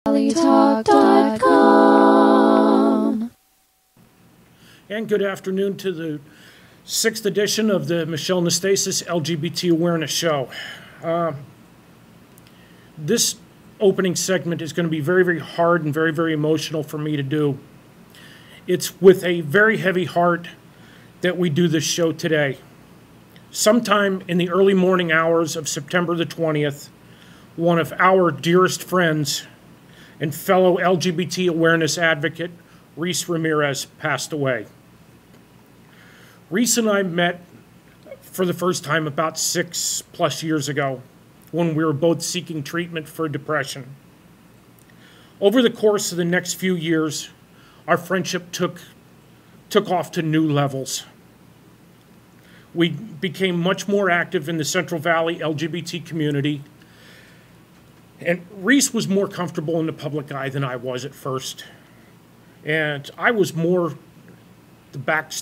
allytalk.com. And good afternoon to the 6th edition of the Michelle Nastasis LGBT Awareness Show. This opening segment is going to be very, very hard and very, very emotional for me to do. It's with a very heavy heart that we do this show today. Sometime in the early morning hours of September the 20th, one of our dearest friends and fellow LGBT awareness advocate, Reese Ramirez, passed away. Reese and I met for the first time about 6+ years ago when we were both seeking treatment for depression. Over the course of the next few years, our friendship took off to new levels. We became much more active in the Central Valley LGBT community, and Reese was more comfortable in the public eye than I was at first. And I was more the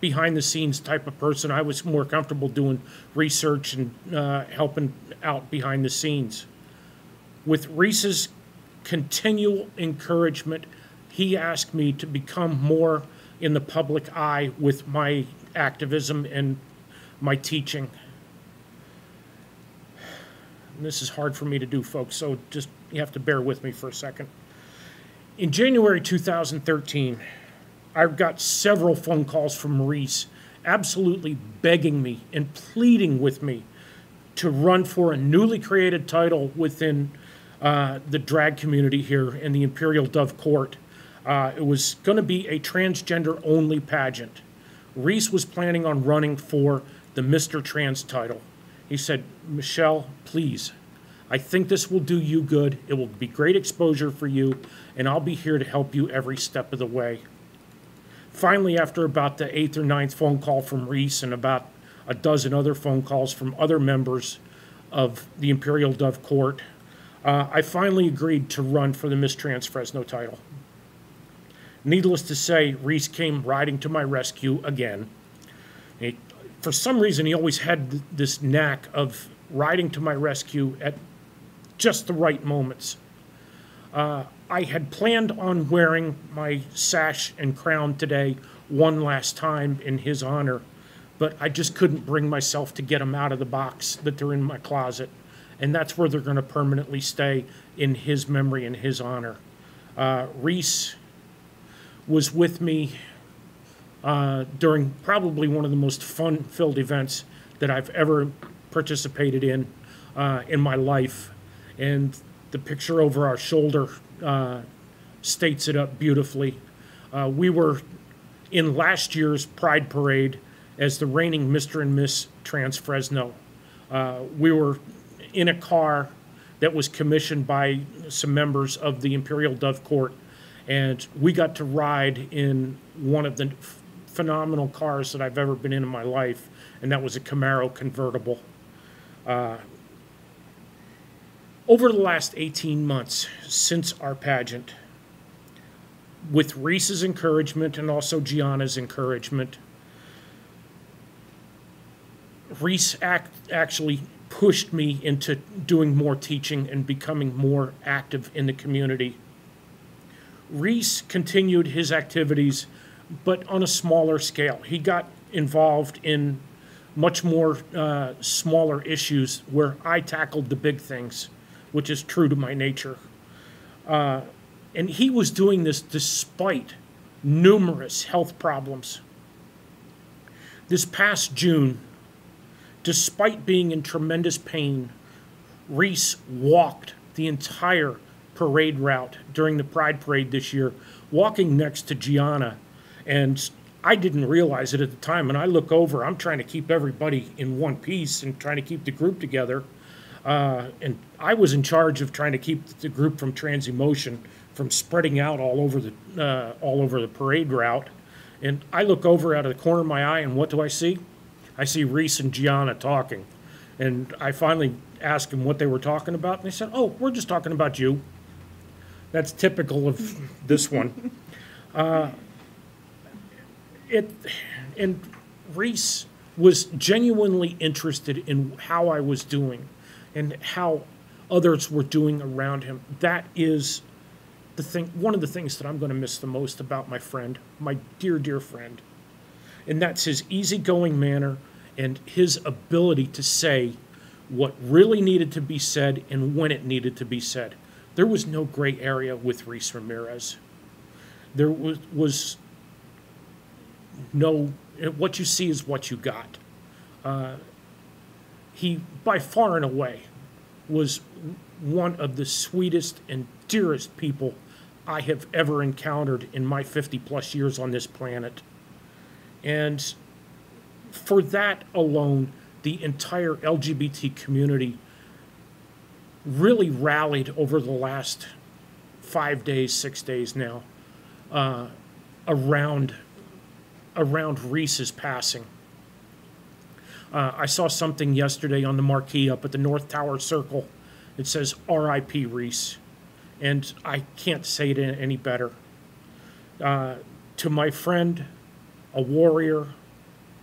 behind the scenes type of person. I was more comfortable doing research and helping out behind the scenes. With Reese's continual encouragement, he asked me to become more in the public eye with my activism and my teaching. And this is hard for me to do, folks, so just you have to bear with me for a second. In January 2013, I got several phone calls from Reese absolutely begging me and pleading with me to run for a newly created title within the drag community here in the Imperial Dove Court. It was going to be a transgender-only pageant. Reese was planning on running for the Mr. Trans title. He said, "Michelle, please, I think this will do you good. It will be great exposure for you, and I'll be here to help you every step of the way." Finally, after about the 8th or 9th phone call from Reese and about a dozen other phone calls from other members of the Imperial Dove Court, I finally agreed to run for the Miss Trans Fresno title. Needless to say, Reese came riding to my rescue again. For some reason, he always had this knack of riding to my rescue at just the right moments. I had planned on wearing my sash and crown today one last time in his honor, but I just couldn't bring myself to get them out of the box that they're in my closet, and that's where they're going to permanently stay in his memory and his honor. Reese was with me during probably one of the most fun-filled events that I've ever participated in my life, and the picture over our shoulder states it up beautifully. We were in last year's Pride Parade as the reigning Mr. and Miss Trans Fresno. We were in a car that was commissioned by some members of the Imperial Dove Court, and we got to ride in one of the phenomenal cars that I've ever been in my life, and that was a Camaro convertible. Over the last 18 months since our pageant, with Reese's encouragement and also Gianna's encouragement, Reese actually pushed me into doing more teaching and becoming more active in the community. Reese continued his activities, but on a smaller scale. He got involved in much more smaller issues where I tackled the big things, which is true to my nature. And he was doing this despite numerous health problems. This past June, despite being in tremendous pain, Reese walked the entire parade route during the Pride Parade this year, walking next to Gianna. And I didn't realize it at the time. And I look over, I'm trying to keep everybody in one piece and trying to keep the group together. And I was in charge of trying to keep the group from trans emotion from spreading out all over the parade route. And I look over out of the corner of my eye, and what do I see? I see Reese and Gianna talking. And I finally asked them what they were talking about, and they said, "Oh, we're just talking about you." That's typical of this one. And Reese was genuinely interested in how I was doing and how others were doing around him. That is one of the things that I'm going to miss the most about my friend, my dear, dear friend. And that's his easygoing manner and his ability to say what really needed to be said and when it needed to be said. There was no gray area with Reese Ramirez. There was no, what you see is what you got. He, by far and away, was one of the sweetest and dearest people I have ever encountered in my 50-plus years on this planet. And for that alone, the entire LGBT community really rallied over the last 5 days, 6 days now, around Reese's passing. I saw something yesterday on the marquee up at the North Tower Circle. It says, R.I.P. Reese. And I can't say it any better. To my friend, a warrior,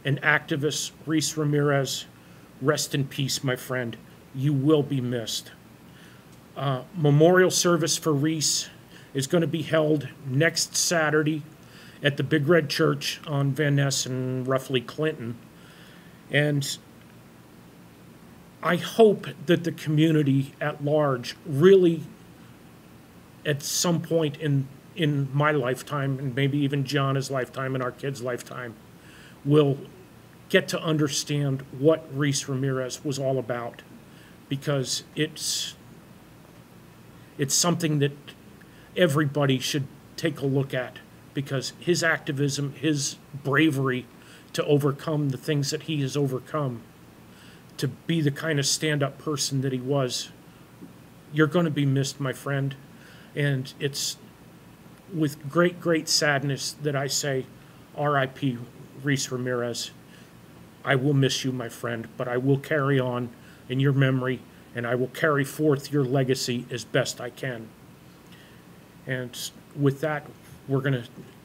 an activist, Reese Ramirez, rest in peace, my friend. You will be missed. Memorial service for Reese is going to be held next Saturday at the Big Red Church on Van Ness and roughly Clinton. And I hope that the community at large really, at some point in my lifetime, and maybe even Gianna's lifetime and our kids' lifetime, will get to understand what Reese Ramirez was all about, because it's something that everybody should take a look at, because his activism, his bravery to overcome the things that he has overcome, to be the kind of stand-up person that he was, you're going to be missed, my friend. And it's with great, great sadness that I say, R.I.P. Reese Ramirez. I will miss you, my friend, but I will carry on in your memory, and I will carry forth your legacy as best I can. And with that, we're going to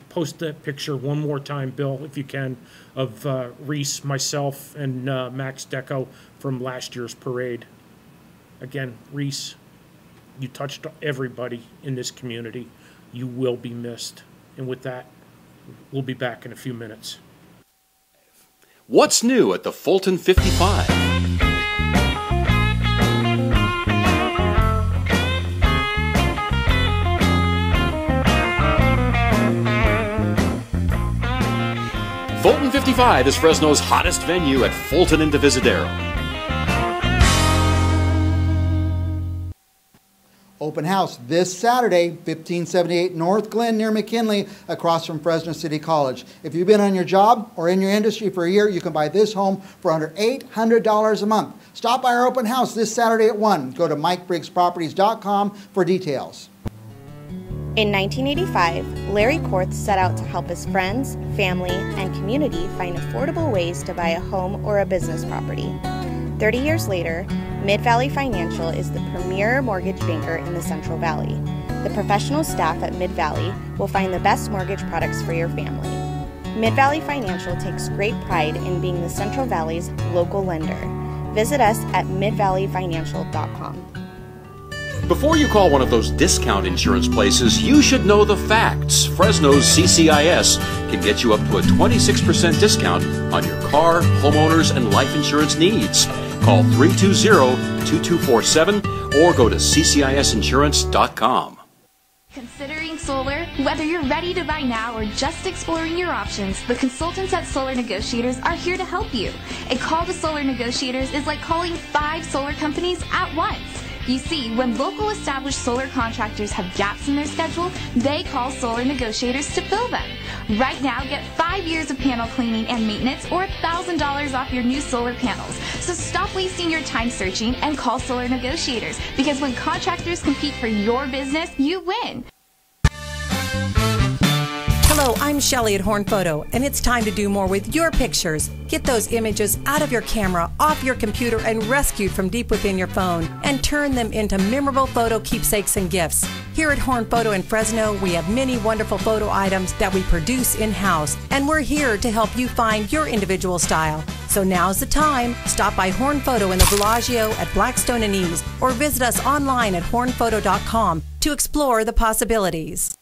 post that picture one more time, Bill, if you can, of Reese, myself, and Max Deco from last year's parade. Again, Reese, you touched everybody in this community. You will be missed. And with that, we'll be back in a few minutes. What's new at the Fulton 55? Fulton 55 is Fresno's hottest venue at Fulton and Divisadero. Open house this Saturday, 1578 North Glen near McKinley, across from Fresno City College. If you've been on your job or in your industry for a year, you can buy this home for under $800 a month. Stop by our open house this Saturday at 1. Go to MikeBriggsProperties.com for details. In 1985, Larry Korth set out to help his friends, family, and community find affordable ways to buy a home or a business property. 30 years later, Mid-Valley Financial is the premier mortgage banker in the Central Valley. The professional staff at Mid-Valley will find the best mortgage products for your family. Mid-Valley Financial takes great pride in being the Central Valley's local lender. Visit us at midvalleyfinancial.com. Before you call one of those discount insurance places, you should know the facts. Fresno's CCIS can get you up to a 26% discount on your car, homeowners, and life insurance needs. Call 320-2247 or go to ccisinsurance.com. Considering solar? Whether you're ready to buy now or just exploring your options, the consultants at Solar Negotiators are here to help you. A call to Solar Negotiators is like calling 5 solar companies at once. You see, when local established solar contractors have gaps in their schedule, they call Solar Negotiators to fill them. Right now, get 5 years of panel cleaning and maintenance or $1,000 off your new solar panels. So stop wasting your time searching and call Solar Negotiators, because when contractors compete for your business, you win. Hello, I'm Shelley at Horn Photo, and it's time to do more with your pictures. Get those images out of your camera, off your computer, and rescued from deep within your phone, and turn them into memorable photo keepsakes and gifts. Here at Horn Photo in Fresno, we have many wonderful photo items that we produce in-house, and we're here to help you find your individual style. So now's the time. Stop by Horn Photo in the Bellagio at Blackstone and East, or visit us online at hornphoto.com to explore the possibilities.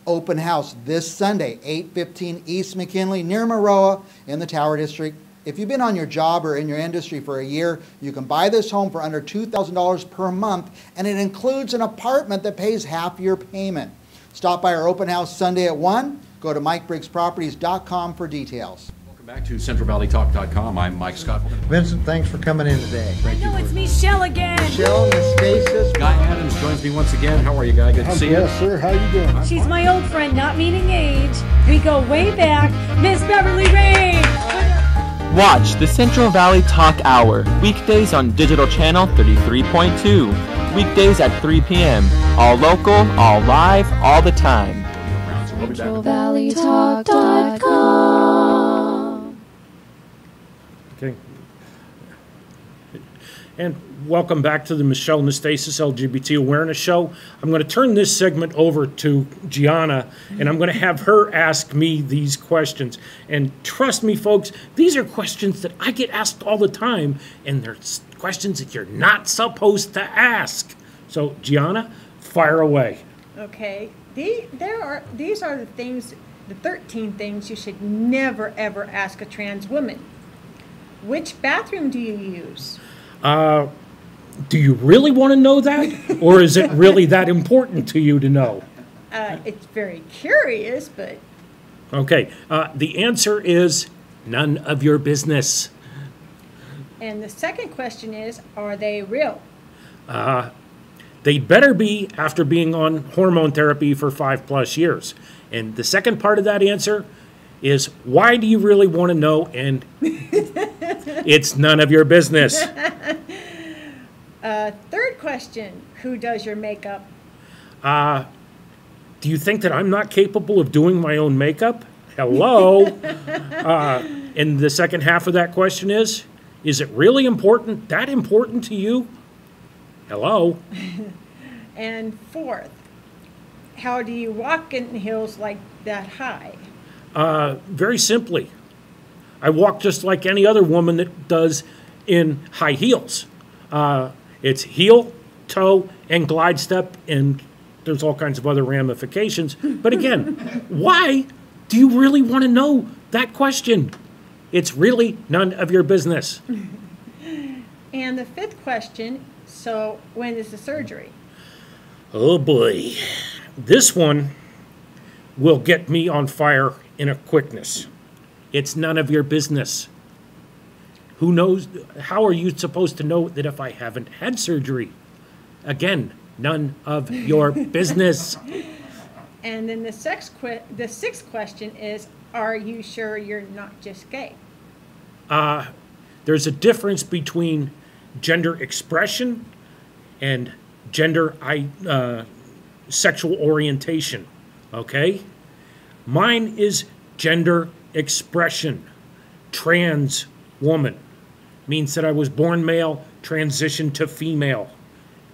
Open house this Sunday, 815 East McKinley near Maroa in the Tower District. If you've been on your job or in your industry for a year, you can buy this home for under $2,000 per month, and it includes an apartment that pays half your payment. Stop by our open house Sunday at 1. Go to MikeBriggsProperties.com for details. Welcome back to CentralValleyTalk.com. I'm Mike Scott. Vincent, thanks for coming in today. I know it's Michelle again. Michelle, Nastasis. Guy Adams joins me once again. How are you, Guy? Good to see you. Yes, sir. How you doing? She's my old friend, not meaning age. We go way back. Miss Beverly Rain. Watch the Central Valley Talk Hour, weekdays on Digital Channel 33.2, weekdays at 3 p.m. All local, all live, all the time. CentralValleyTalk.com. Okay. And welcome back to the Michelle Nastasis LGBT Awareness Show. I'm going to turn this segment over to Gianna, and I'm going to have her ask me these questions. And trust me, folks, these are questions that I get asked all the time, and they're questions that you're not supposed to ask. So, Gianna, fire away. Okay. These are the things, the 13 things you should never, ever ask a trans woman. Which bathroom do you use? Do you really want to know that? Or is it really that important to you to know? It's very curious, but... Okay, the answer is none of your business. And the second question is, are they real? They better be after being on hormone therapy for 5+ years. And the second part of that answer is, why do you really want to know? And it's none of your business. Third question, who does your makeup? Do you think that I'm not capable of doing my own makeup? Hello? And the second half of that question is it really important, that important to you? Hello? And fourth, how do you walk in heels like that high? Very simply, I walk just like any other woman that does in high heels. It's heel, toe, and glide step, and there's all kinds of other ramifications. But again, why do you really want to know that question? It's really none of your business. And the fifth question, so when is the surgery? Oh boy, this one will get me on fire in a quickness. It's none of your business. Who knows? How are you supposed to know that if I haven't had surgery? Again, none of your business. And then the sixth question is, are you sure you're not just gay? There's a difference between gender expression and gender sexual orientation, okay? Mine is gender expression. Trans woman means that I was born male, transitioned to female.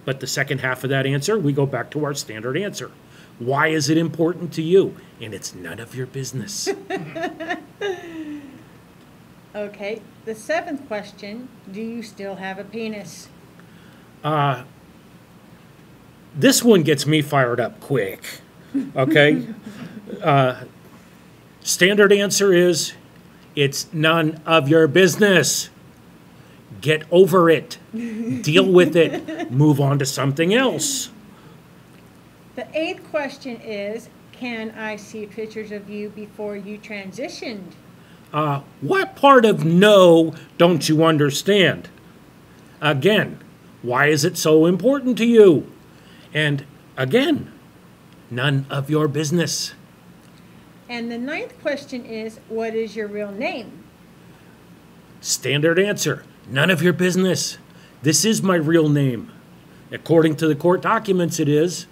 But the second half of that answer, we go back to our standard answer. Why is it important to you? And it's none of your business. Okay, the seventh question, do you still have a penis? This one gets me fired up quick, okay? Standard answer is, it's none of your business. Get over it. Deal with it. Move on to something else. The eighth question is, can I see pictures of you before you transitioned? What part of no don't you understand? Again, why is it so important to you? And again, none of your business. And the ninth question is, what is your real name? Standard answer, none of your business. This is my real name. According to the court documents, it is.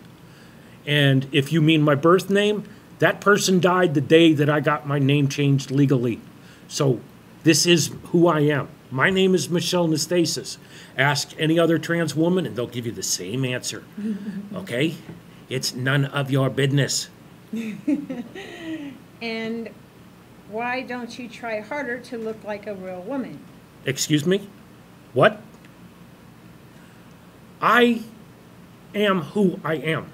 And if you mean my birth name, that person died the day that I got my name changed legally. So this is who I am. My name is Michelle Nastasis. Ask any other trans woman and they'll give you the same answer. Okay? It's none of your business. And why don't you try harder to look like a real woman? Excuse me? What? I am who I am.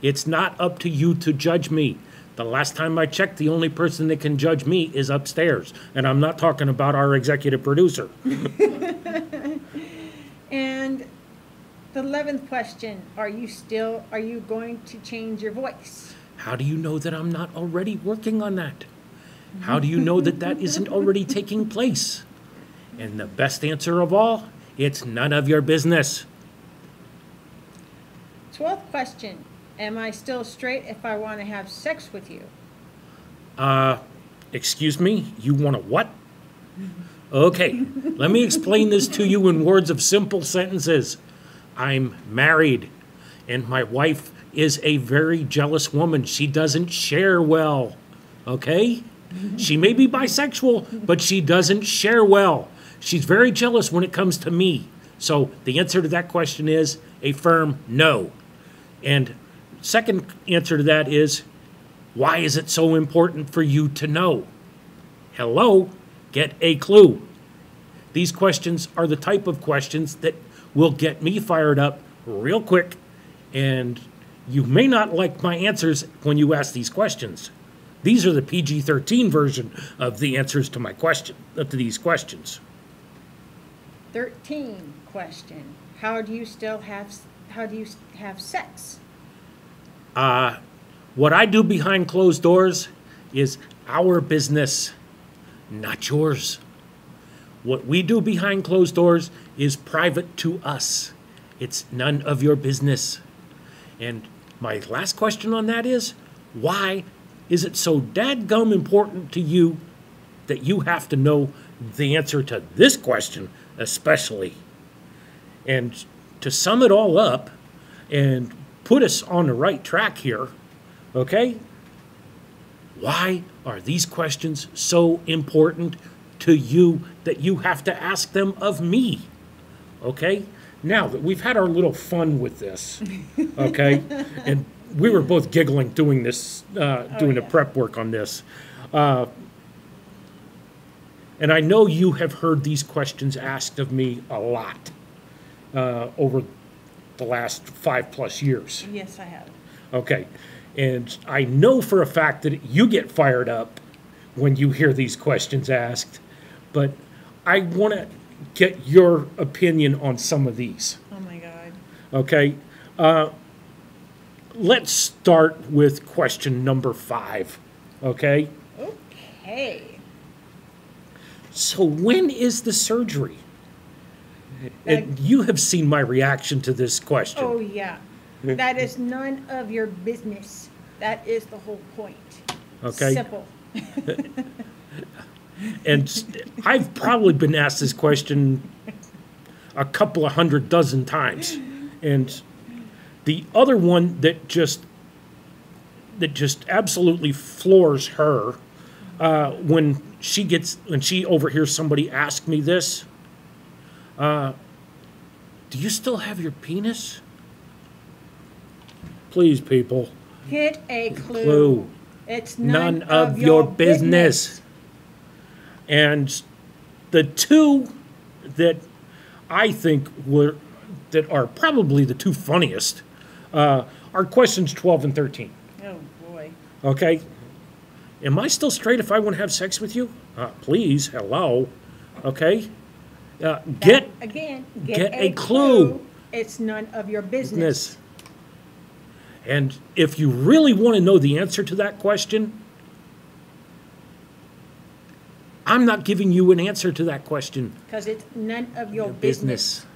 It's not up to you to judge me. The last time I checked, the only person that can judge me is upstairs. And I'm not talking about our executive producer. And the 11th question, are you going to change your voice? How do you know that I'm not already working on that? How do you know that that isn't already taking place? And the best answer of all, it's none of your business. 12th question, am I still straight if I want to have sex with you? Excuse me, you want to what? Okay, let me explain this to you in words of simple sentences. I'm married, and my wife is a very jealous woman. She doesn't share well, okay? She may be bisexual, but she doesn't share well. She's very jealous when it comes to me. So the answer to that question is a firm no. And second answer to that is, why is it so important for you to know? Hello, get a clue. These questions are the type of questions that will get me fired up real quick, and you may not like my answers when you ask these questions. These are the PG-13 version of the answers to these questions. 13 question, how do you have sex? What I do behind closed doors is our business, not yours. What we do behind closed doors is private to us. It's none of your business. And my last question on that is, why is it so dadgum important to you that you have to know the answer to this question especially? And to sum it all up and put us on the right track here, okay? Why are these questions so important to you that you have to ask them of me? Okay? Now that we've had our little fun with this, okay? And we were both giggling doing this, the prep work on this. And I know you have heard these questions asked of me a lot over the last 5+ years. Yes, I have. Okay. And I know for a fact that you get fired up when you hear these questions asked, but I want to get your opinion on some of these. Oh, my God. Okay. Let's start with question number 5. Okay? Okay. So when is the surgery? And you have seen my reaction to this question. Oh, yeah. That is none of your business. That is the whole point. Okay. Simple. And I've probably been asked this question a couple of 100 dozen times. And the other one that just absolutely floors her when she overhears somebody ask me this, do you still have your penis? Please, people. Get a clue. It's none of your business. And the two that I think that are probably the two funniest are questions 12 and 13. Oh, boy. Okay? Am I still straight if I want to have sex with you? Please, hello. Okay? Get a clue. It's none of your business. And if you really want to know the answer to that question, I'm not giving you an answer to that question. Because it's none of your business.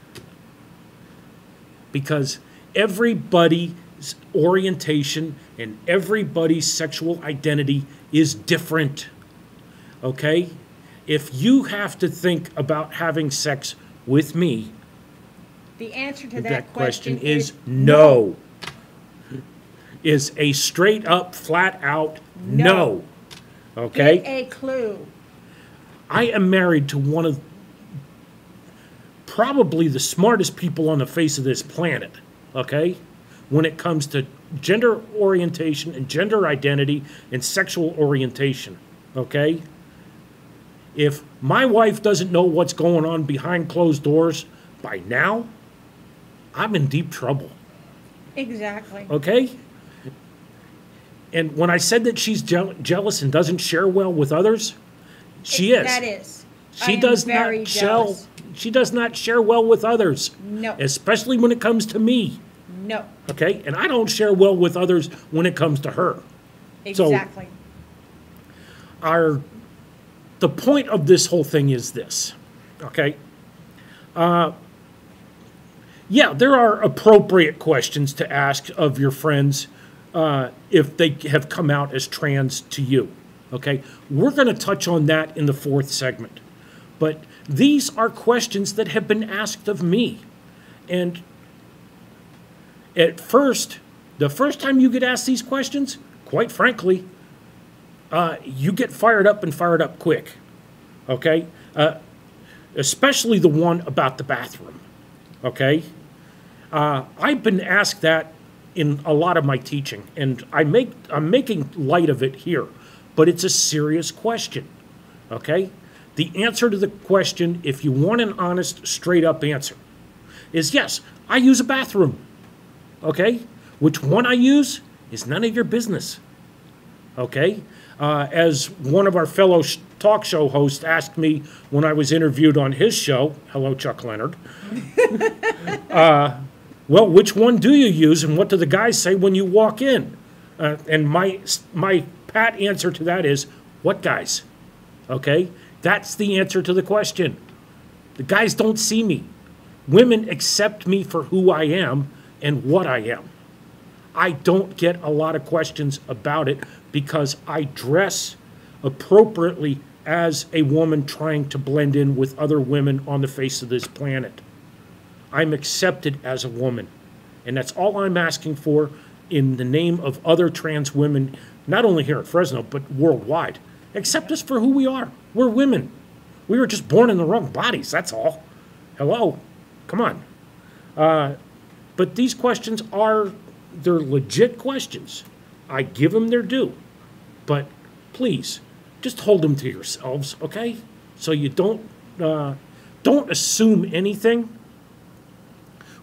Because everybody's orientation and everybody's sexual identity is different. Okay? If you have to think about having sex with me, the answer to that question is no. Is a straight up, flat out no. Okay? Get a clue. I am married to one of probably the smartest people on the face of this planet, okay? When it comes to gender orientation and gender identity and sexual orientation, okay? If my wife doesn't know what's going on behind closed doors by now, I'm in deep trouble. Exactly. Okay? And when I said that she's jealous and doesn't share well with others, she is. That is. She does not she does not share well with others. No. Especially when it comes to me. No. Okay? And I don't share well with others when it comes to her. Exactly. So the point of this whole thing is this. Okay? Yeah, there are appropriate questions to ask of your friends if they have come out as trans to you. Okay? We're going to touch on that in the fourth segment. But these are questions that have been asked of me. And at first, the first time you get asked these questions, quite frankly, you get fired up and fired up quick. Okay? Especially the one about the bathroom. Okay? I've been asked that in a lot of my teaching, and I'm making light of it here, but it's a serious question. Okay? The answer to the question, if you want an honest, straight-up answer, is yes, I use a bathroom. Okay? Which one I use is none of your business. Okay? As one of our fellow talk show hosts asked me when I was interviewed on his show, hello, Chuck Leonard, well, which one do you use and what do the guys say when you walk in? And my pat answer to that is, what guys? Okay? That's the answer to the question. The guys don't see me. Women accept me for who I am and what I am. I don't get a lot of questions about it because I dress appropriately as a woman trying to blend in with other women on the face of this planet. I'm accepted as a woman, and that's all I'm asking for in the name of other trans women, not only here at Fresno, but worldwide. Accept us for who we are. We're women. We were just born in the wrong bodies, that's all. Hello? Come on. But these questions they're legit questions. I give them their due. But please, just hold them to yourselves, okay? So you don't assume anything.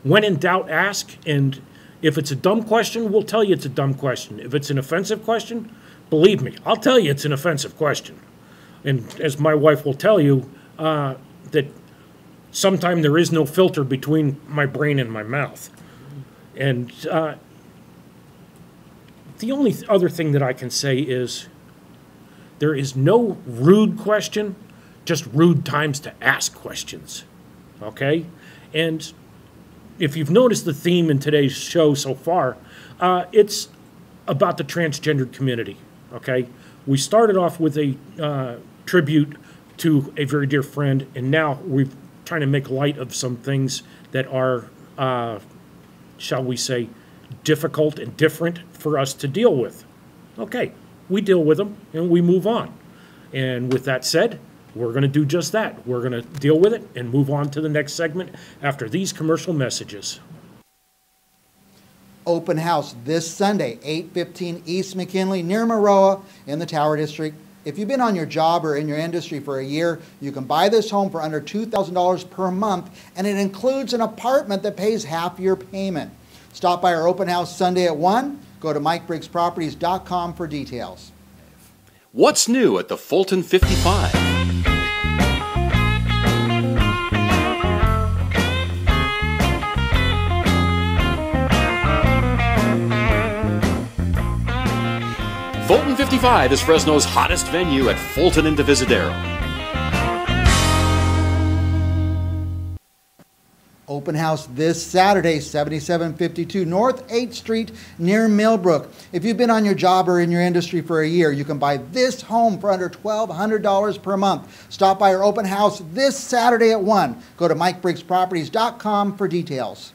When in doubt, ask. And if it's a dumb question, we'll tell you it's a dumb question. If it's an offensive question, believe me, I'll tell you it's an offensive question. And as my wife will tell you, that sometimes there is no filter between my brain and my mouth. And the only other thing that I can say is there is no rude question, just rude times to ask questions. Okay? And if you've noticed the theme in today's show so far, it's about the transgendered community. Okay? We started off with a tribute to a very dear friend, and now we're trying to make light of some things that are, shall we say, difficult and different for us to deal with. Okay, we deal with them and we move on. And with that said, we're going to do just that. We're going to deal with it and move on to the next segment after these commercial messages. Open house this Sunday, 815 East McKinley, near Maroa in the Tower District. If you've been on your job or in your industry for a year, you can buy this home for under $2,000 per month, and it includes an apartment that pays half your payment. Stop by our open house Sunday at 1. Go to MikeBriggsProperties.com for details. What's new at the Fulton 55? Fulton 55 is Fresno's hottest venue at Fulton and Divisadero. Open house this Saturday, 7752 North 8th Street near Millbrook. If you've been on your job or in your industry for a year, you can buy this home for under $1,200 per month. Stop by our open house this Saturday at 1. Go to MikeBriggsProperties.com for details.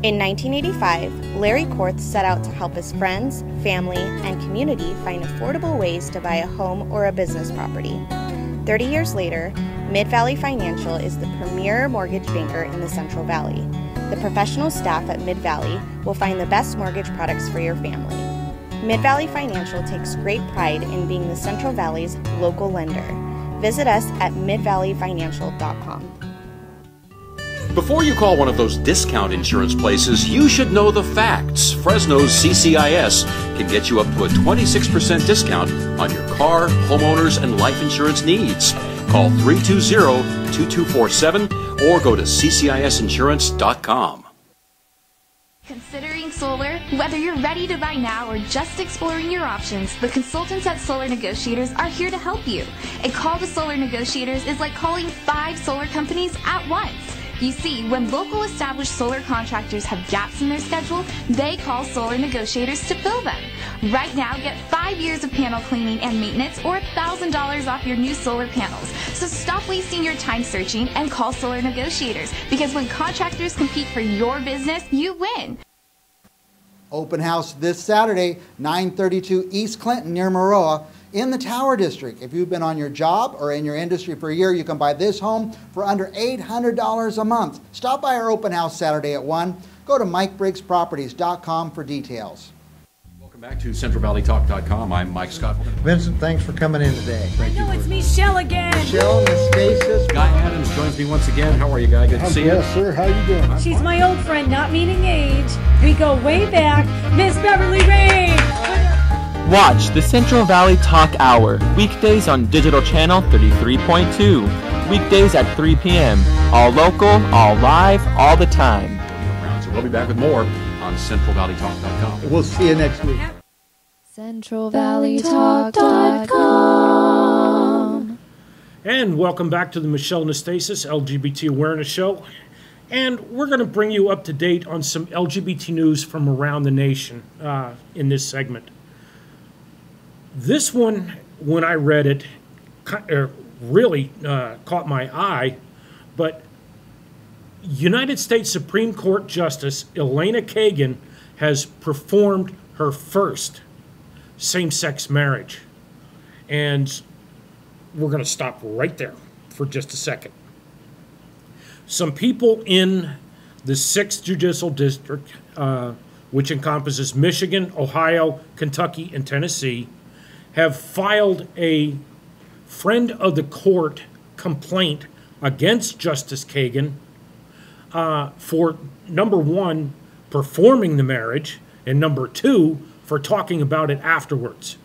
In 1985, Larry Korth set out to help his friends, family, and community find affordable ways to buy a home or a business property. 30 years later, Mid-Valley Financial is the premier mortgage banker in the Central Valley. The professional staff at Mid-Valley will find the best mortgage products for your family. Mid-Valley Financial takes great pride in being the Central Valley's local lender. Visit us at midvalleyfinancial.com. Before you call one of those discount insurance places, you should know the facts. Fresno's CCIS can get you up to a 26% discount on your car, homeowners, and life insurance needs. Call 320-2247 or go to ccisinsurance.com. Considering solar? Whether you're ready to buy now or just exploring your options, the consultants at Solar Negotiators are here to help you. A call to Solar Negotiators is like calling 5 solar companies at once. You see, when local established solar contractors have gaps in their schedule, they call Solar Negotiators to fill them. Right now, get 5 years of panel cleaning and maintenance or $1,000 off your new solar panels. So stop wasting your time searching and call Solar Negotiators, because when contractors compete for your business, you win. Open house this Saturday, 932 East Clinton near Maroa in the Tower District. If you've been on your job or in your industry for a year, you can buy this home for under $800 a month. Stop by our open house Saturday at 1. Go to MikeBriggsProperties.com for details. Welcome back to CentralValleyTalk.com. I'm Mike Scott. Vincent, thanks for coming in today. I know it's Michelle again. Michelle, nastasis. Guy Adams joins me once again. How are you, Guy? Good to see you. Yes, sir. How you doing? She's my old friend, not meaning age. We go way back. Miss Beverly Rain. Watch the Central Valley Talk Hour, weekdays on digital channel 33.2. Weekdays at 3 p.m. All local, all live, all the time. So we'll be back with more on CentralValleyTalk.com. We'll see you next week. CentralValleyTalk.com. And welcome back to the Michelle Nastasis LGBT Awareness Show. And we're going to bring you up to date on some LGBT news from around the nation in this segment. This one, when I read it, really caught my eye, but United States Supreme Court Justice Elena Kagan has performed her first same-sex marriage. And we're going to stop right there for just a second. Some people in the 6th Judicial District, which encompasses Michigan, Ohio, Kentucky, and Tennessee, have filed a friend of the court complaint against Justice Kagan for, number one, performing the marriage, and number two, for talking about it afterwards.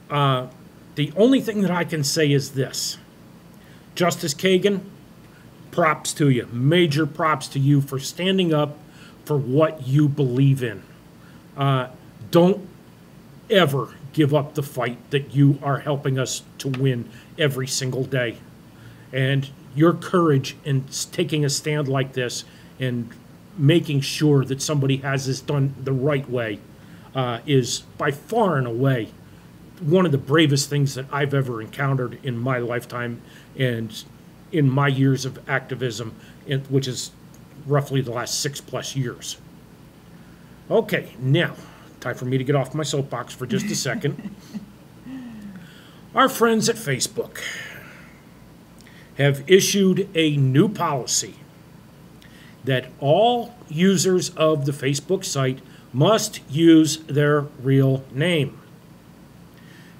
The only thing that I can say is this. Justice Kagan, props to you. Major props to you for standing up for what you believe in. Don't ever give up the fight that you are helping us to win every single day. And your courage in taking a stand like this and making sure that somebody has this done the right way is by far and away one of the bravest things that I've ever encountered in my lifetime and in my years of activism, which is roughly the last 6+ years. Okay, now, time for me to get off my soapbox for just a second. Our friends at Facebook have issued a new policy that all users of the Facebook site must use their real name.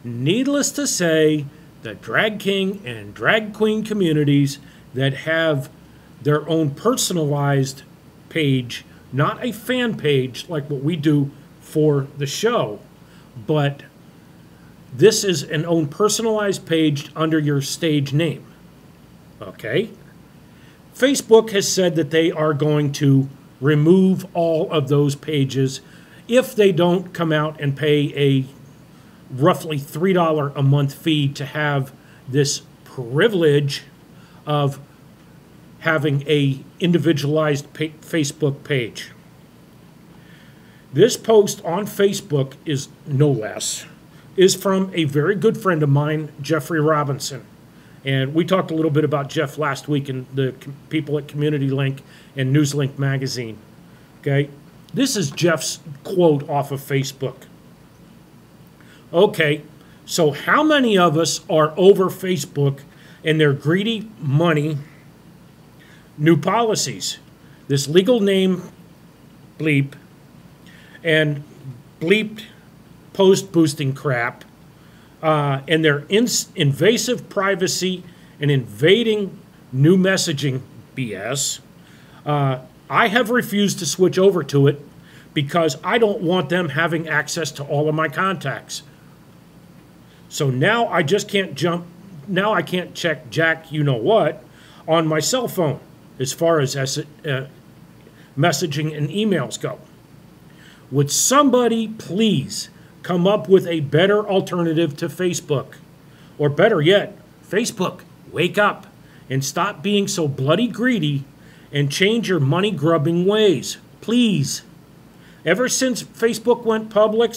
Needless to say, the drag king and drag queen communities that have their own personalized page, not a fan page like what we do for the show, but this is an own personalized page under your stage name. Okay? Facebook has said that they are going to remove all of those pages if they don't come out and pay a roughly $3 a month fee to have this privilege of having a individualized Facebook page. This post on Facebook is no less, is from a very good friend of mine, Jeffrey Robinson. And we talked a little bit about Jeff last week and the people at Community Link and Newslink magazine. Okay, this is Jeff's quote off of Facebook. Okay, so how many of us are over Facebook and their greedy money, new policies, this legal name bleep, and bleeped post boosting crap, and their invasive privacy and invading new messaging BS, I have refused to switch over to it because I don't want them having access to all of my contacts. So now I just can't now I can't check Jack you-know-what on my cell phone as far as messaging and emails go. Would somebody please come up with a better alternative to Facebook? Or better yet, Facebook, wake up and stop being so bloody greedy and change your money-grubbing ways, please. Ever since Facebook went public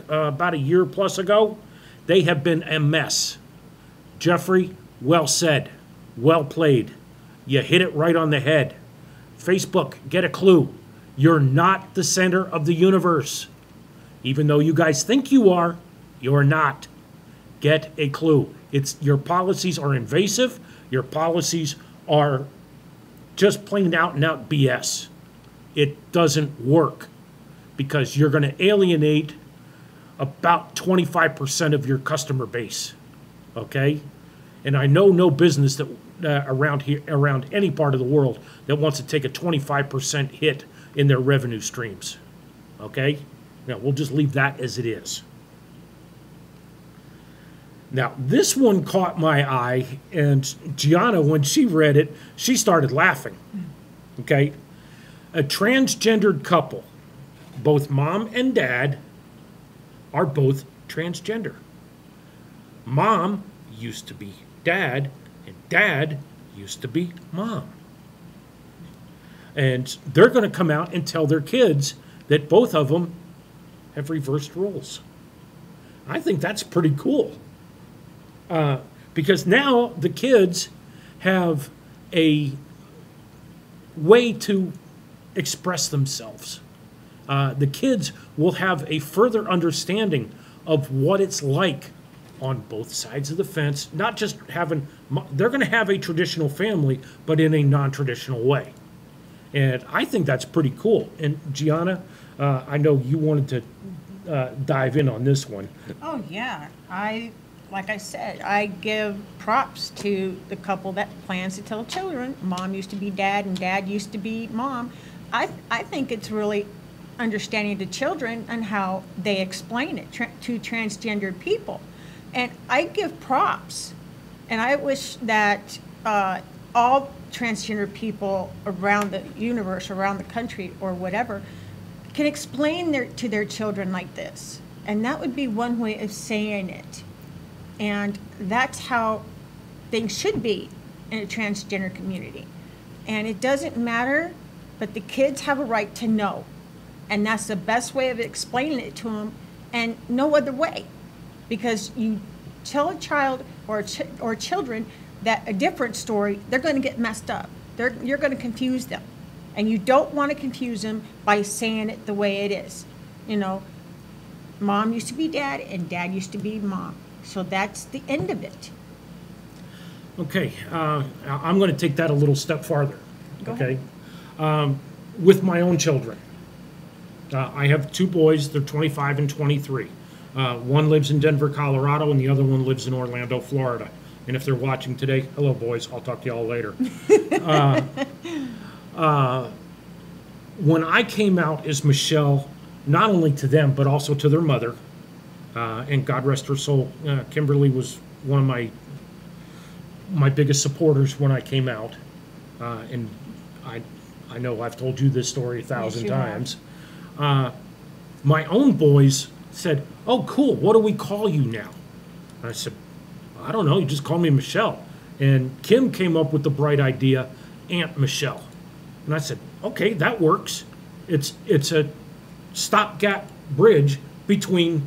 about a year plus ago, they have been a mess. Jeffrey, well said, well played. You hit it right on the head. Facebook, get a clue. You're not the center of the universe. Even though you guys think you are, you're not. Get a clue. Your policies are invasive. Your policies are just plain out and out BS. It doesn't work because you're going to alienate about 25% of your customer base. Okay? And I know no business that around any part of the world that wants to take a 25% hit in their revenue streams. Okay? Now, we'll just leave that as it is. Now, this one caught my eye, and Gianna, when she read it, she started laughing. Okay? A transgendered couple, both mom and dad, are both transgender. Mom used to be dad, and dad used to be mom. And they're going to come out and tell their kids that both of them have reversed roles. I think that's pretty cool. Because now the kids have a way to express themselves. The kids will have a further understanding of what it's like on both sides of the fence, not just having, they're going to have a traditional family, but in a non-traditional way. And I think that's pretty cool. And Gianna, I know you wanted to dive in on this one. Oh, yeah. Like I said, I give props to the couple that plans to tell children, mom used to be dad and dad used to be mom. I think it's really understanding the children and how they explain it to transgendered people. And I give props. And I wish that all transgender people around the universe, around the country or whatever, can explain to their children like this. And that would be one way of saying it. And that's how things should be in a transgender community. And it doesn't matter, but the kids have a right to know. And that's the best way of explaining it to them, and no other way. Because you tell a child or children that a different story, they're going to get messed up. You're going to confuse them. And you don't want to confuse them by saying it the way it is. You know, mom used to be dad and dad used to be mom. So that's the end of it. Okay, I'm going to take that a little step farther. Go okay, with my own children, I have two boys. They're 25 and 23. One lives in Denver, Colorado, and the other one lives in Orlando, Florida. And if they're watching today, hello, boys. I'll talk to y'all later. When I came out as Michelle, not only to them but also to their mother. And God rest her soul, Kimberly was one of my biggest supporters when I came out. And I know I've told you this story 1,000 times. My own boys said, "Oh, cool, what do we call you now?" And I said, "I don't know, you just call me Michelle." And Kim came up with the bright idea, Aunt Michelle. And I said, "Okay, that works. It's a stopgap bridge between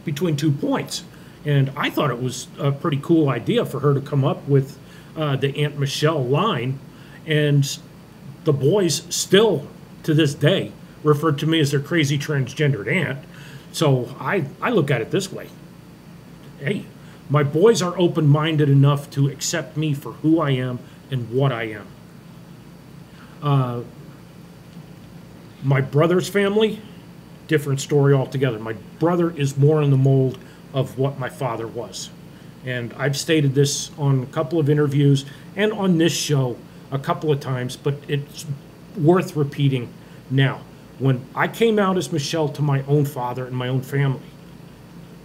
2 points." And I thought it was a pretty cool idea for her to come up with the Aunt Michelle line. And the boys still, to this day, refer to me as their crazy transgendered aunt. So I look at it this way. Hey, my boys are open-minded enough to accept me for who I am and what I am. My brother's family, different story altogether. My brother is more in the mold of what my father was. And I've stated this on a couple of interviews and on this show. a couple of times, but it's worth repeating now. When I came out as Michelle to my own father and my own family,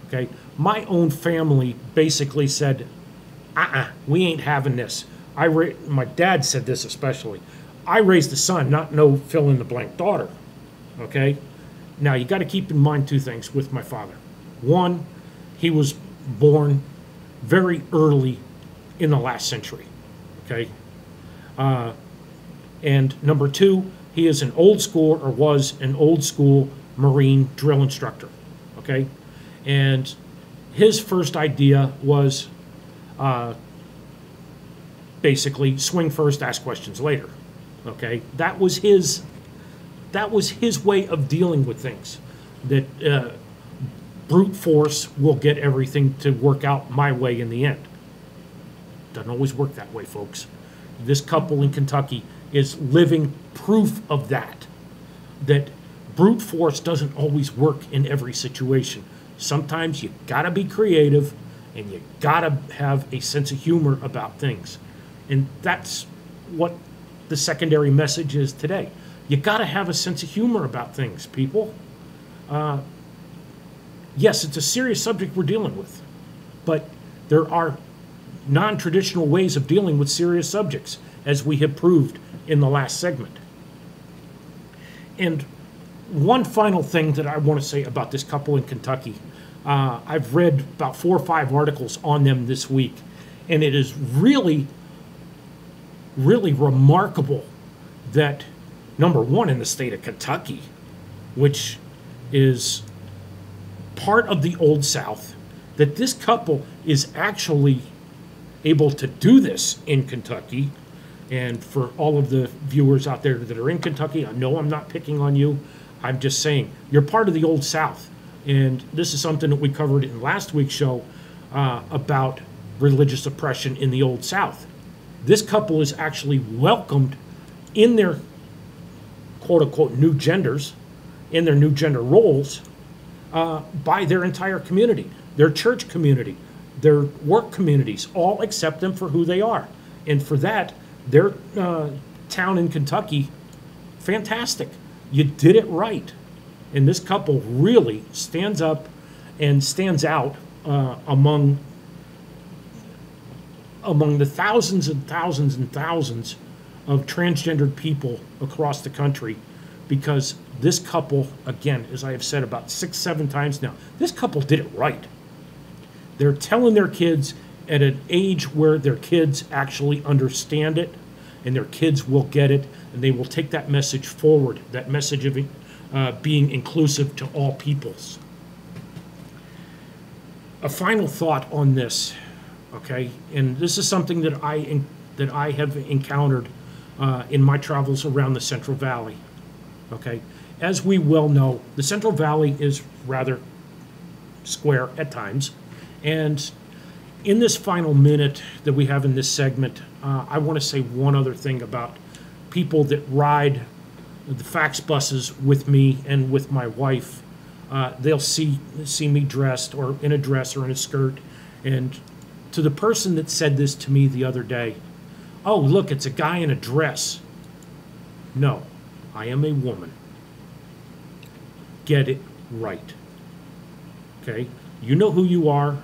okay, my own family basically said, we ain't having this. My dad said this especially. I raised a son, not no fill-in-the-blank daughter, okay? Now, you got to keep in mind two things with my father. One, he was born very early in the last century, okay? And number two, he is an old school, or was an old school Marine drill instructor, okay? And his first idea was basically swing first, ask questions later, okay? That was his way of dealing with things, that brute force will get everything to work out my way in the end. Doesn't always work that way, folks. This couple in Kentucky is living proof of that brute force doesn't always work in every situation. Sometimes you gotta be creative and you gotta have a sense of humor about things. And that's what the secondary message is today. You gotta have a sense of humor about things, people. Yes, it's a serious subject we're dealing with, but there are non-traditional ways of dealing with serious subjects, as we have proved in the last segment. And one final thing that I want to say about this couple in Kentucky. I've read about 4 or 5 articles on them this week, and it is really, really remarkable that, number one, in the state of Kentucky, which is part of the Old South, that this couple is actually able to do this in Kentucky. And for all of the viewers out there that are in Kentucky, I know I'm not picking on you. I'm just saying, you're part of the Old South. And this is something that we covered in last week's show about religious oppression in the Old South. This couple is actually welcomed in their quote-unquote new genders, in their new gender roles, by their entire community, their church community, their work communities, all accept them for who they are. And for that, their town in Kentucky, fantastic. You did it right. And this couple really stands up and stands out among the thousands and thousands and thousands of transgendered people across the country, because this couple, again, as I have said about 6-7 times now, this couple did it right. They're telling their kids at an age where their kids actually understand it, and their kids will get it, and they will take that message forward, that message of being inclusive to all peoples. A final thought on this, okay? And this is something that I have encountered in my travels around the Central Valley, okay? As we well know, the Central Valley is rather square at times, and in this final minute that we have in this segment, I want to say one other thing about people that ride the fax buses with me and with my wife. They'll see me dressed or in a dress or in a skirt. And to the person that said this to me the other day, oh, look, it's a guy in a dress. No, I am a woman. Get it right. Okay? You know who you are.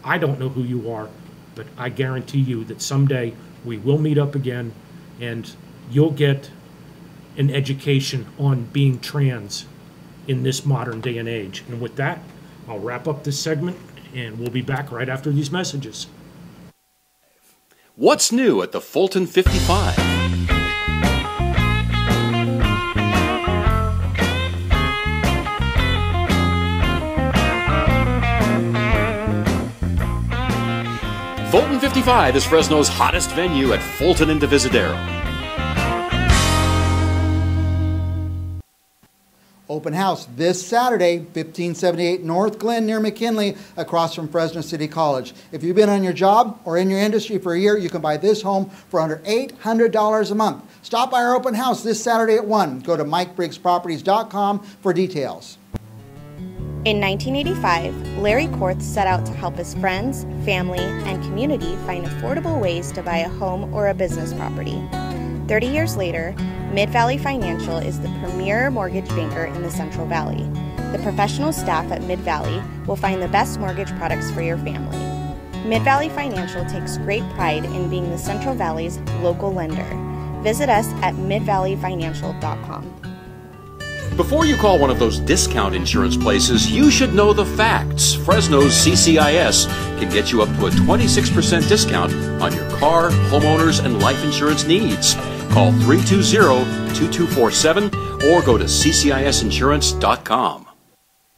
I don't know who you are, but I guarantee you that someday we will meet up again and you'll get an education on being trans in this modern day and age. And with that, I'll wrap up this segment and we'll be back right after these messages. What's new at the Fulton 55? Fulton 55 is Fresno's hottest venue at Fulton and Divisadero. Open house this Saturday, 1578 North Glen near McKinley, across from Fresno City College. If you've been on your job or in your industry for a year, you can buy this home for under $800 a month. Stop by our open house this Saturday at 1. Go to MikeBriggsProperties.com for details. In 1985, Larry Korth set out to help his friends, family, and community find affordable ways to buy a home or a business property. 30 years later, Mid-Valley Financial is the premier mortgage banker in the Central Valley. The professional staff at Mid-Valley will find the best mortgage products for your family. Mid-Valley Financial takes great pride in being the Central Valley's local lender. Visit us at midvalleyfinancial.com. Before you call one of those discount insurance places, you should know the facts. Fresno's CCIS can get you up to a 26% discount on your car, homeowners, and life insurance needs. Call 320-2247 or go to ccisinsurance.com.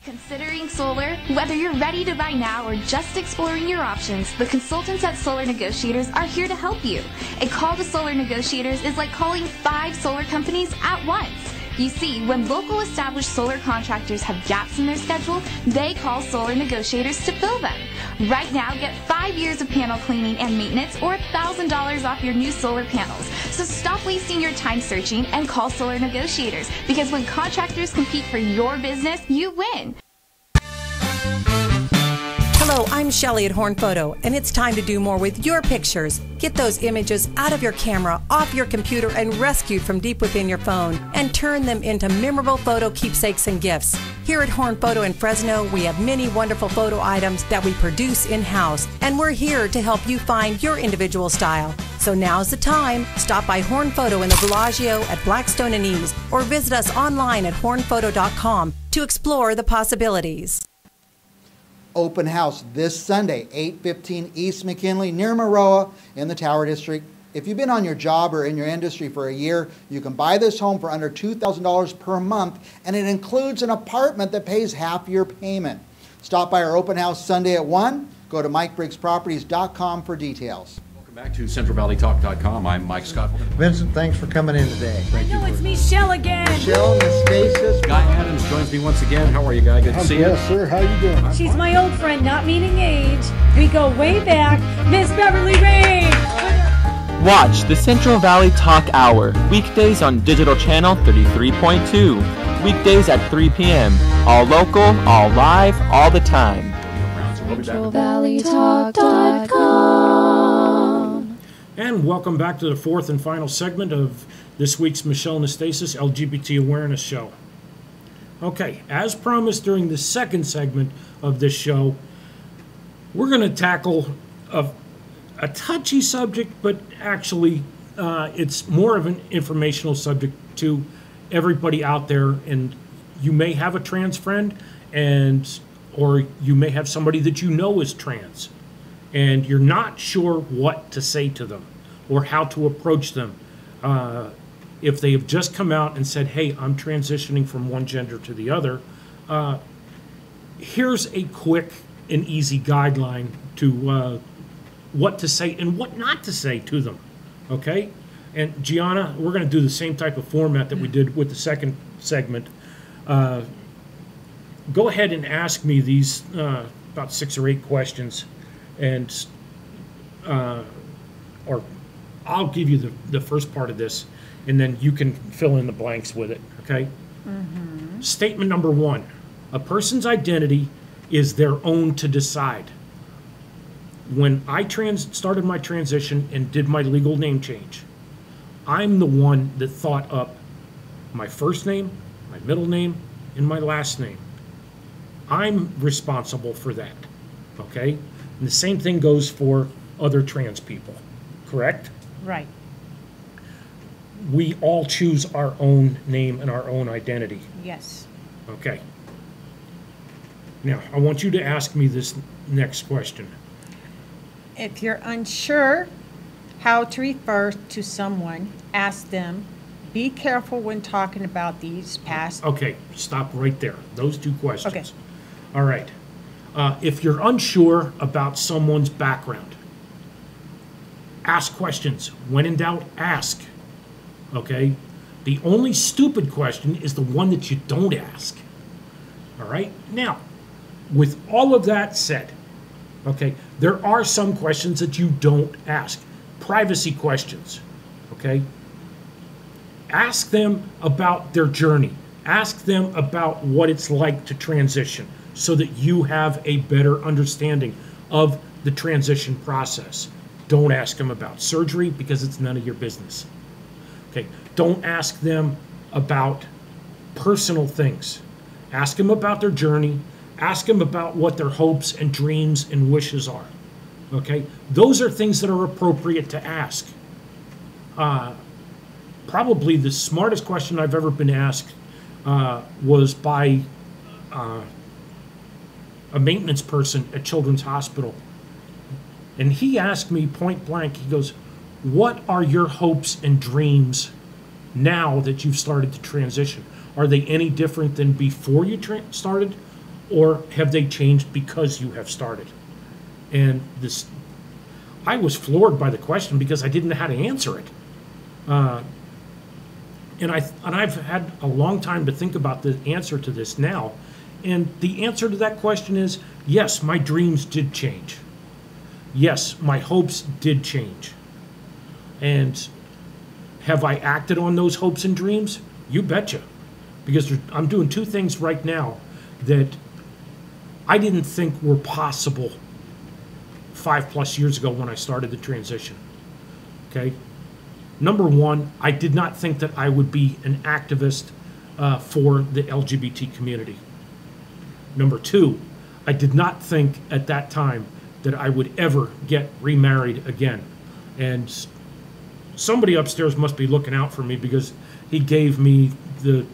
Considering solar? Whether you're ready to buy now or just exploring your options, the consultants at Solar Negotiators are here to help you. A call to Solar Negotiators is like calling 5 solar companies at once. You see, when local established solar contractors have gaps in their schedule, they call Solar Negotiators to fill them. Right now, get 5 years of panel cleaning and maintenance or $1,000 off your new solar panels. So stop wasting your time searching and call Solar Negotiators, because when contractors compete for your business, you win. Hello, I'm Shelley at Horn Photo, and it's time to do more with your pictures. Get those images out of your camera, off your computer, and rescued from deep within your phone, and turn them into memorable photo keepsakes and gifts. Here at Horn Photo in Fresno, we have many wonderful photo items that we produce in-house, and we're here to help you find your individual style. So now's the time. Stop by Horn Photo in the Bellagio at Blackstone and East, or visit us online at hornphoto.com to explore the possibilities. Open house this Sunday, 815 East McKinley, near Maroa in the Tower District. If you've been on your job or in your industry for a year, you can buy this home for under $2,000 per month, and it includes an apartment that pays half your payment. Stop by our open house Sunday at 1. Go to MikeBriggsProperties.com for details. Back to CentralValleyTalk.com. I'm Mike Scott. Vincent, thanks for coming in today. I know it's Michelle again. Michelle, nastasis. Guy Adams joins me once again. How are you, Guy? Good to see you. Yes, sir. How you doing? She's my old friend, not meaning age. We go way back. Miss Beverly Rain. Watch the Central Valley Talk Hour, weekdays on digital channel 33.2. Weekdays at 3 p.m. All local, all live, all the time. CentralValleyTalk.com. And welcome back to the fourth and final segment of this week's Michelle Nastasis LGBT Awareness Show. Okay, as promised during the second segment of this show, we're going to tackle a touchy subject, but actually it's more of an informational subject to everybody out there. And you may have a trans friend, or you may have somebody that you know is trans, and you're not sure what to say to them or how to approach them. If they have just come out and said, hey, I'm transitioning from one gender to the other, here's a quick and easy guideline to what to say and what not to say to them, okay? And Gianna, we're going to do the same type of format that we did with the second segment. Go ahead and ask me these about 6 or 8 questions, and or I'll give you the first part of this, and then you can fill in the blanks with it, okay? Mm-hmm. Statement number 1, a person's identity is their own to decide. When I started my transition and did my legal name change, I'm the one that thought up my first name, my middle name, and my last name. I'm responsible for that, okay? And the same thing goes for other trans people, correct? Right. We all choose our own name and our own identity. Yes. Okay. Now, I want you to ask me this next question. If you're unsure how to refer to someone, ask them. Be careful when talking about these past. Okay, stop right there. Those 2 questions. Okay. All right. If you're unsure about someone's background, ask questions. When in doubt, ask. Okay? The only stupid question is the one that you don't ask. All right? Now, with all of that said, okay, there are some questions that you don't ask. Privacy questions. Okay? Ask them about their journey. Ask them about what it's like to transition, so that you have a better understanding of the transition process. Don't ask them about surgery, because it's none of your business. Okay, don't ask them about personal things. Ask them about their journey. Ask them about what their hopes and dreams and wishes are. Okay, those are things that are appropriate to ask. Probably the smartest question I've ever been asked was by a maintenance person at Children's Hospital. And he asked me point blank, he goes, what are your hopes and dreams now that you've started to transition? Are they any different than before you started, or have they changed because you have started? And this, I was floored by the question because I didn't know how to answer it. And I've had a long time to think about the answer to this now. And the answer to that question is, yes, my dreams did change. Yes, my hopes did change. And have I acted on those hopes and dreams? You betcha. Because I'm doing two things right now that I didn't think were possible 5+ years ago when I started the transition. Okay? Number one, I did not think that I would be an activist for the LGBT community. Number two, I did not think at that time that I would ever get remarried again. And somebody upstairs must be looking out for me because he gave me the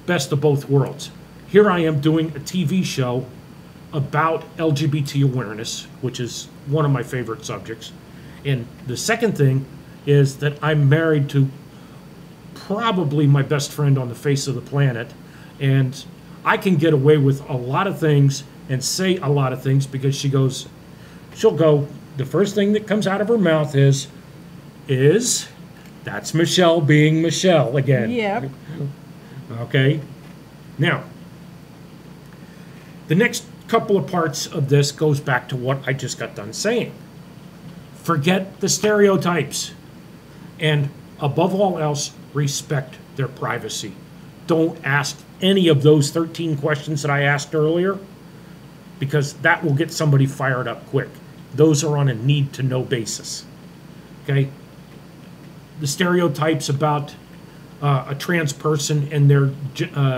best of both worlds. Here I am doing a TV show about LGBT awareness, which is one of my favorite subjects. And the second thing is that I'm married to probably my best friend on the face of the planet, and I can get away with a lot of things and say a lot of things because she'll go, the first thing that comes out of her mouth is that's Michelle being Michelle again. Yep. Okay. Now, the next couple of parts of this goes back to what I just got done saying. Forget the stereotypes. And above all else, respect their privacy. Don't ask any of those 13 questions that I asked earlier, because that will get somebody fired up quick. Those are on a need-to-know basis. Okay? The stereotypes about a trans person and their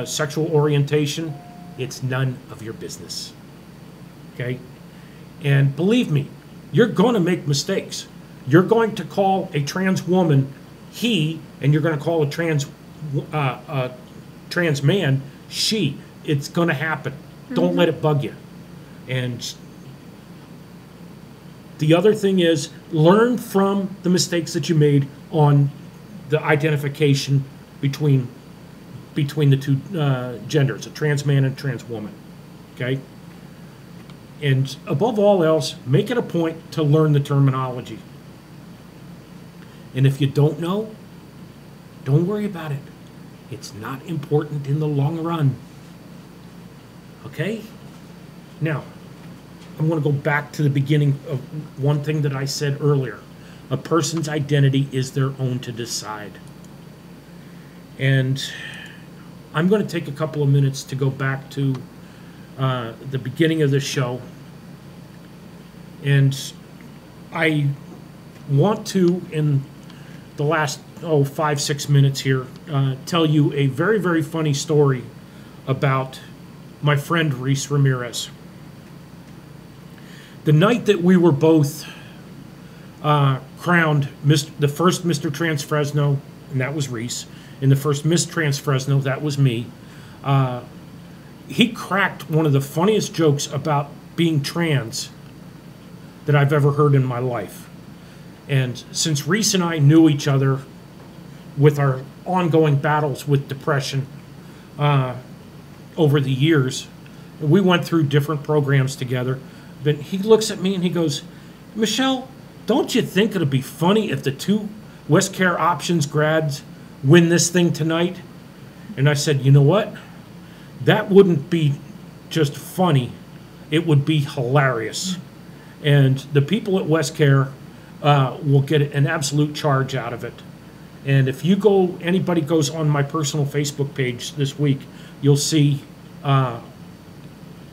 sexual orientation, it's none of your business. Okay? And believe me, you're going to make mistakes. You're going to call a trans woman he, and you're going to call a trans man she. It's going to happen. Don't let it bug you. And the other thing is, learn from the mistakes that you made on the identification between the two genders, a trans man and a trans woman. Okay? And above all else, make it a point to learn the terminology. And if you don't know, don't worry about it. It's not important in the long run. Okay? Now, I'm going to go back to the beginning of one thing that I said earlier. A person's identity is their own to decide. And I'm going to take a couple of minutes to go back to the beginning of the show. And I want to, in the last 5-6 minutes here, tell you a very, very funny story about my friend Reese Ramirez. The night that we were both crowned the first Mr. Trans Fresno, and that was Reese, and the first Miss Trans Fresno, that was me, he cracked one of the funniest jokes about being trans that I've ever heard in my life. And since Reese and I knew each other with our ongoing battles with depression over the years, we went through different programs together. But he looks at me and he goes, Michelle, don't you think it'll be funny if the two West Care Options grads win this thing tonight? And I said, you know what? That wouldn't be just funny. It would be hilarious. And the people at West Care will get an absolute charge out of it. And if anybody goes on my personal Facebook page this week, you'll see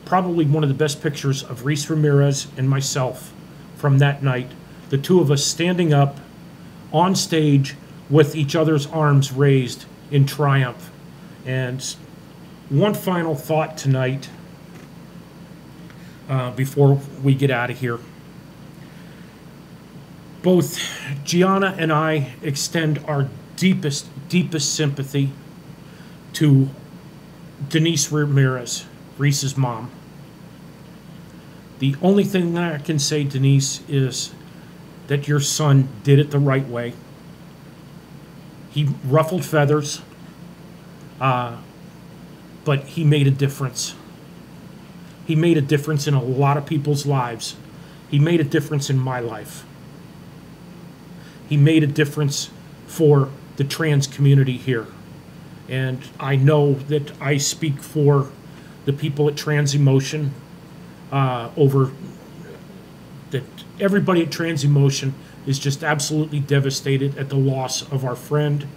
probably one of the best pictures of Reese Ramirez and myself from that night. The two of us standing up on stage with each other's arms raised in triumph. And one final thought tonight before we get out of here. Both Gianna and I extend our deepest sympathy to Reese Ramirez, Reese's mom. The only thing that I can say, Denise, is that your son did it the right way. He ruffled feathers, but he made a difference. He made a difference in a lot of people's lives. He made a difference in my life. He made a difference for the trans community here. And I know that I speak for the people at Trans Emotion over that everybody at Trans Emotion is just absolutely devastated at the loss of our friend,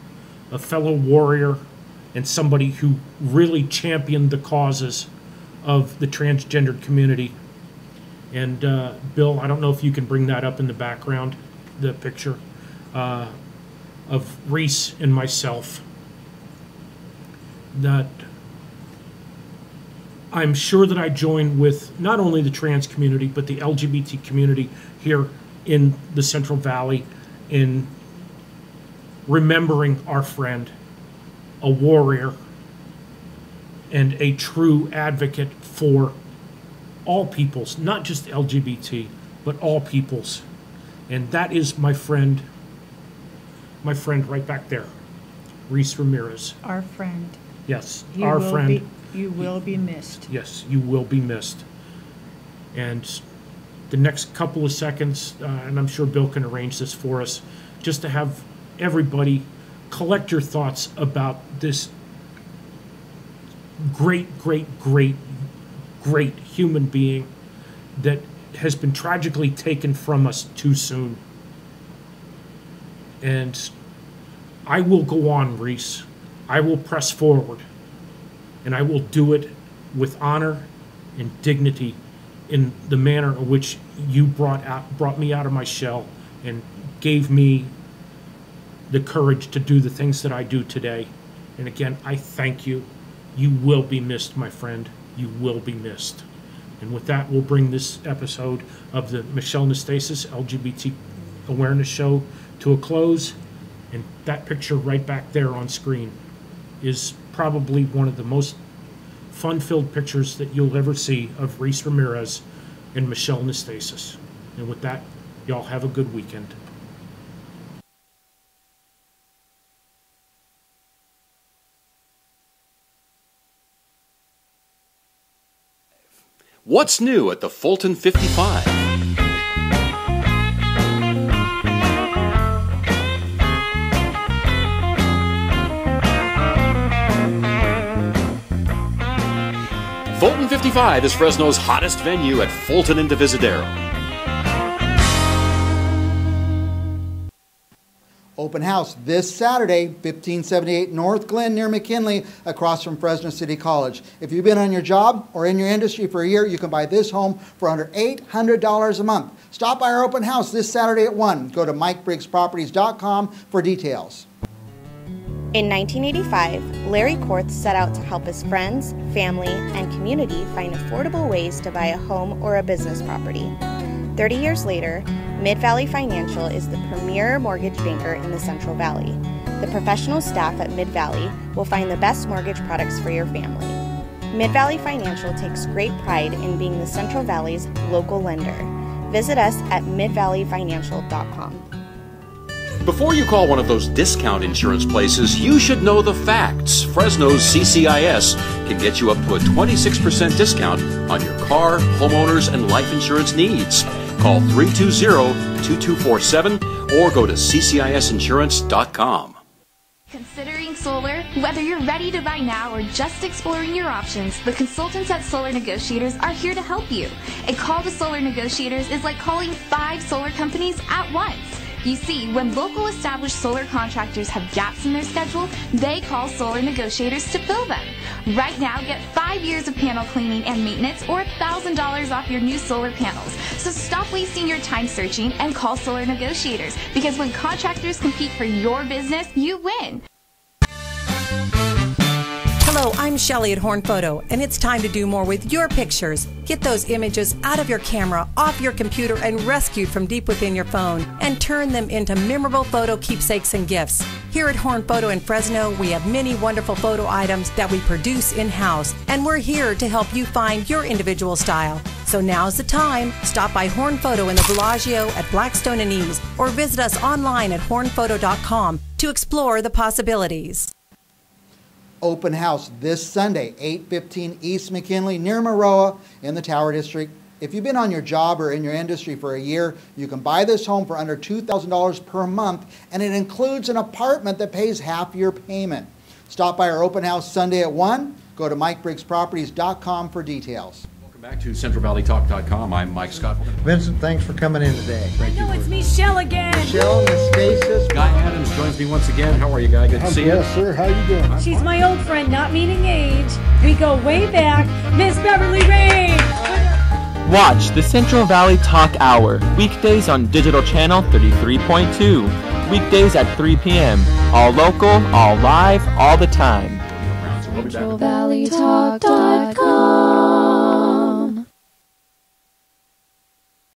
a fellow warrior, and somebody who really championed the causes of the transgendered community. And Bill, I don't know if you can bring that up in the background, the picture of Reese and myself. That I'm sure that I join with not only the trans community, but the LGBT community here in the Central Valley in remembering our friend, a warrior, and a true advocate for all peoples, not just LGBT, but all peoples. And that is my friend right back there, Reese Ramirez. Our friend. Yes, our friend. You will be missed. Yes, you will be missed. And the next couple of seconds, and I'm sure Bill can arrange this for us, just to have everybody collect your thoughts about this great human being that has been tragically taken from us too soon. And I will go on, Reese. I will press forward, and I will do it with honor and dignity in the manner in which you brought me out of my shell and gave me the courage to do the things that I do today. And again, I thank you. You will be missed, my friend. You will be missed. And with that, we'll bring this episode of the Michelle Nastasis LGBT Awareness Show to a close. And that picture right back there on screen is probably one of the most fun-filled pictures that you'll ever see of Reese Ramirez and Michelle Nastasis. And with that, y'all have a good weekend. What's new at the Fulton 55? Fulton 55 is Fresno's hottest venue at Fulton and Divisadero. Open house this Saturday, 1578 North Glen near McKinley, across from Fresno City College. If you've been on your job or in your industry for a year, you can buy this home for under $800 a month. Stop by our open house this Saturday at 1. Go to MikeBriggsProperties.com for details. In 1985, Larry Korth set out to help his friends, family, and community find affordable ways to buy a home or a business property. 30 years later, Mid-Valley Financial is the premier mortgage banker in the Central Valley. The professional staff at Mid-Valley will find the best mortgage products for your family. Mid-Valley Financial takes great pride in being the Central Valley's local lender. Visit us at midvalleyfinancial.com. Before you call one of those discount insurance places, you should know the facts. Fresno's CCIS can get you up to a 26% discount on your car, homeowners, and life insurance needs. Call 320-2247 or go to ccisinsurance.com. Considering solar? Whether you're ready to buy now or just exploring your options, the consultants at Solar Negotiators are here to help you. A call to Solar Negotiators is like calling 5 solar companies at once. You see, when local established solar contractors have gaps in their schedule, they call solar negotiators to fill them. Right now, get 5 years of panel cleaning and maintenance or $1,000 off your new solar panels. So stop wasting your time searching and call solar negotiators, because when contractors compete for your business, you win. Hello, I'm Shelley at Horn Photo, and it's time to do more with your pictures. Get those images out of your camera, off your computer, and rescued from deep within your phone, and turn them into memorable photo keepsakes and gifts. Here at Horn Photo in Fresno, we have many wonderful photo items that we produce in-house, and we're here to help you find your individual style. So now's the time. Stop by Horn Photo in the Bellagio at Blackstone and East, or visit us online at hornphoto.com to explore the possibilities. Open house this Sunday, 815 East McKinley, near Maroa in the Tower District. If you've been on your job or in your industry for a year, you can buy this home for under $2,000 per month, and it includes an apartment that pays half your payment. Stop by our open house Sunday at 1. Go to MikeBriggsProperties.com for details. Welcome back to CentralValleyTalk.com. I'm Mike Scott. Vincent, thanks for coming in today. I know it's Michelle again. Michelle, Nastasis. Guy Adams joins me once again. How are you, Guy? Good to see you. Yes, sir. How you doing? She's my old friend, not meaning age. We go way back. Miss Beverly Rain. Watch the Central Valley Talk Hour, weekdays on digital channel 33.2. Weekdays at 3 p.m. All local, all live, all the time. We'll be back. CentralValleyTalk.com